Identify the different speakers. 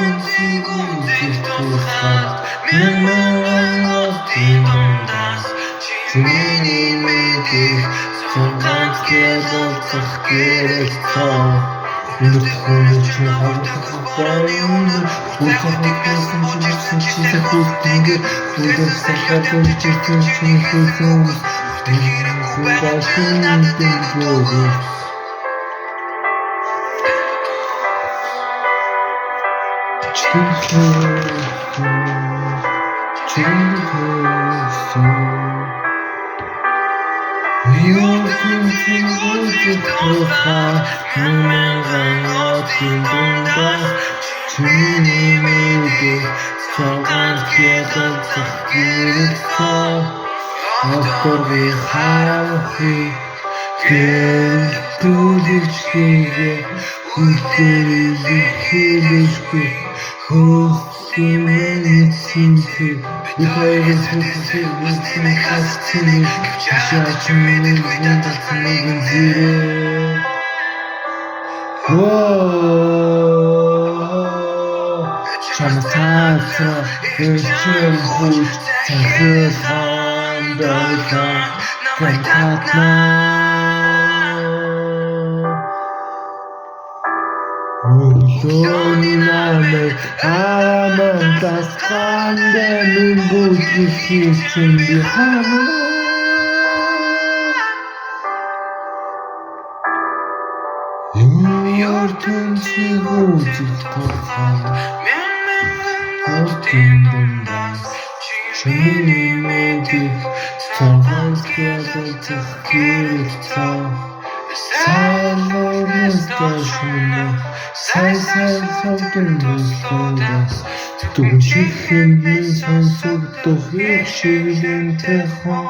Speaker 1: ертөнцийг үзэлтүүлээд мянган хотын дундаас чиний мэдих цонханд гэлцэх гэрэлтээ Өнөртхүүнэж чинь хавдах баруун Үлхэхүйсэн чимсэн хүлтэнгээр Үлдэх сахар бүлчиртэн чинь хүлхэн Тэнгэрэн хүлбашин дэнгүүр ертөнцийг үзэлтүүлээд мянган хотын дундаас чиний мэдих цонханд гэлцэх гэрэлтээ Авторгын хаахыг гэлтүүлж хийгээ Хүлэрэлэхэлэшгүй хөөсийн мэдсэнтэй Ихайгээс хүлэрэлсэн хасцэнэй Шаачин миний мэдацэн нэгэн зирээ Чамасаацра эрчим хүч цахил хандалаа Өглөөний намайг амандас хандаа минь бүжиг хийсэн би ертөнцийг үзэлтүүлээд хотын дундаас чиний мэдих цонханд гэлцэх гэрэлтээ Сайн совдон бүслээс Түгшихэн минь сонсогдох их шиглэнтэй хон